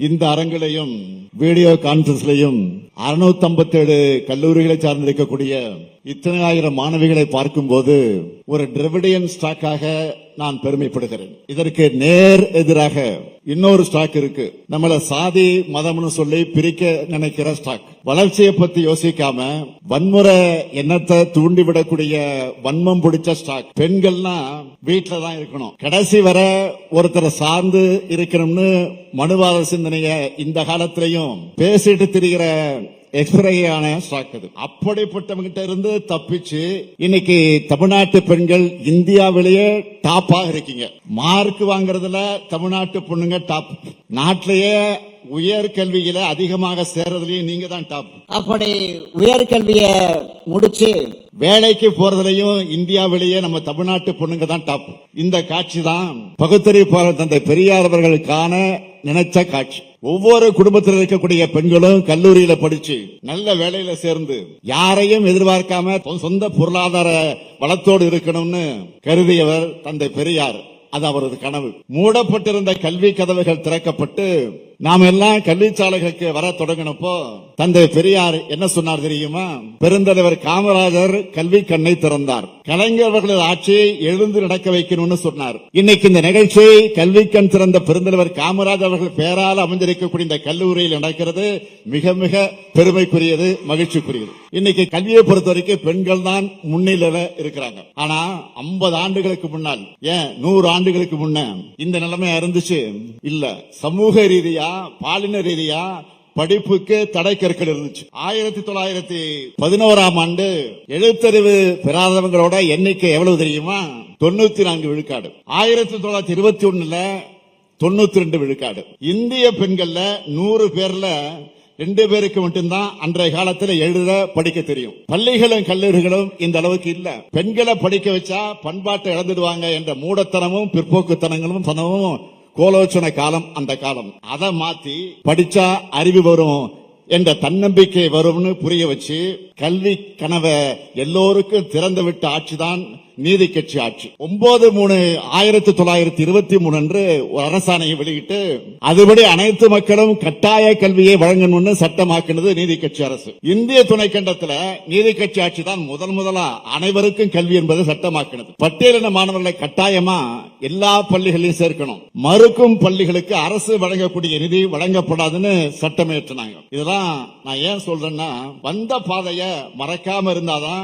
இந்த அரங்கிலையும் வீடியோ கான்பரன்ஸ்லையும் 657 கல்லூரிகளை சார்ந்திருக்கக்கூடிய இத்தனை ஆயிரம் மாணவிகளை பார்க்கும்போது ஒரு டிராவிடியன் ஸ்டாக்காக நான் பெருமைப்படுகிறேன். இதற்கு நேர் எதிராக இன்னொரு ஸ்டாக் இருக்கு. நம்மள சாதி மதம்னு சொல்லி பிரிக்க நினைக்கிற ஸ்டாக். வளர்ச்சியை பத்தி யோசிக்காம வன்முறை எண்ணத்தை தூண்டிவிடக்கூடிய வன்மம் பிடிச்ச ஸ்டாக். பெண்கள்னா வீட்டுல தான் இருக்கணும், கடைசி வரை ஒருத்தரை சார்ந்து இருக்கணும்னு மனுவாத சிந்தனைய இந்த காலத்திலையும் பேசிட்டு திரிகிற எக்ஸ்பிரையான ஸ்டாக் அது. அப்படிப்பட்டவங்கிட்ட இருந்து தப்பிச்சு இன்னைக்கு தமிழ்நாட்டு பெண்கள் இந்தியாவிலேயே டாப்பாக இருக்கீங்க. மார்க் வாங்குறதுல தமிழ்நாட்டு பொண்ணுங்க டாப். நாட்டிலேயே உயர்கல்வியில அதிகமாக சேர்றதுலயும் நீங்க தான் டாப். அப்படி உயர்கல்விய முடிச்சு வேலைக்கு போறதுலயும் இந்தியாவிலேயே நம்ம தமிழ்நாட்டு பொண்ணுங்க தான் டாப். இந்த காட்சி தான் பகுத்தறிவு தந்தை பெரியார் அவர்கள் காண நினைச்ச காட்சி. ஒவ்வொரு குடும்பத்தில் இருக்கக்கூடிய பெண்களும் கல்லூரியில படிச்சு நல்ல வேலையில சேர்ந்து யாரையும் எதிர்பார்க்காம சொந்த பொருளாதார வளத்தோடு இருக்கணும்னு கருதியவர் தந்தை பெரியார். அது அவரது கனவு. மூடப்பட்டிருந்த கல்வி கதவுகள் திறக்கப்பட்டு நாம எல்லாம் கல்விச்சாலைகளுக்கு வர தொடங்கினப்போ தந்தை பெரியார் என்ன சொன்னார் தெரியுமா? பெருந்தலைவர் காமராஜர் கல்வி கண்ணை திறந்தார். கலைஞர் அவர்களது ஆட்சியை எழுந்து நடக்க வைக்கணும்னு சொன்னார். இன்னைக்கு இந்த நிகழ்ச்சி கல்வி கண் திறந்த பெருந்தலைவர் காமராஜர் அவர்கள் பெயரால் அமைந்திருக்கக்கூடிய இந்த கல்லூரியில் நடக்கிறது மிக மிக பெருமைக்குரியது, மகிழ்ச்சிக்குரியது. இன்னைக்கு கல்வியை பொறுத்த வரைக்கும் பெண்கள் தான் முன்னிலையில இருக்கிறாங்க. ஆனா 50 ஆண்டுகளுக்கு முன்னால், ஏன் 100 ஆண்டுகளுக்கு முன்ன இந்த நிலைமை இருந்துச்சு இல்ல. சமூக ரீதியா பாலின ரீதியா படிப்புக்கு தடை கற்கள் இருந்துச்சு. 1911ஆம் ஆண்டு எழுத்தறிவு பெறாதவங்களோட எண்ணிக்கை எவ்வளவு தெரியுமா? 94 விழுக்காடு. 1921ல 92 விழுக்காடு. இந்திய பெண்கள்ல 100 பேர்ல 2 பேருக்கு மட்டும்தான் அன்றைய காலத்துல எழுத படிக்க தெரியும். பள்ளிகளும் கல்லூரிகளும் இந்த அளவுக்கு இல்ல. பெண்களை படிக்க வச்சா பண்பாட்டை இழந்துடுவாங்க என்ற மூடத்தனமும் பிற்போக்குத்தனங்களும் சனமும் கோலோச்சன காலம் அந்த காலம். அதை மாத்தி படிச்சா அறிவு வரும் என்ற தன்னம்பிக்கை வரும்னு புரிய வச்சு கல்வி கனவை எல்லோருக்கும் திறந்து விட்ட ஆட்சிதான் நீதி கட்சி ஆட்சி. 9/3/1923 அன்று ஒரு அரசாணையை வெளியிட்டு அதுபடி அனைத்து மக்களும் கட்டாய கல்வியை வழங்கணும்னு சட்டமாக்கினது நீதி கட்சி அரசு. இந்திய துணைக்கண்டத்துல நீதி கட்சி ஆட்சி தான் முதலா அனைவருக்கும் கல்வி என்பது சட்டமாக்கினது. பட்டியலின மாணவர்களை கட்டாயமா எல்லா பள்ளிகளையும் சேர்க்கணும். மறுக்கும் பள்ளிகளுக்கு அரசு வழங்கக்கூடிய நிதி வழங்கப்படாதுன்னு சட்டம் இயற்றினாங்க. இதெல்லாம் நான் ஏன் சொல்றேன்னா, வந்த பாதைய மறக்காம இருந்தாதான்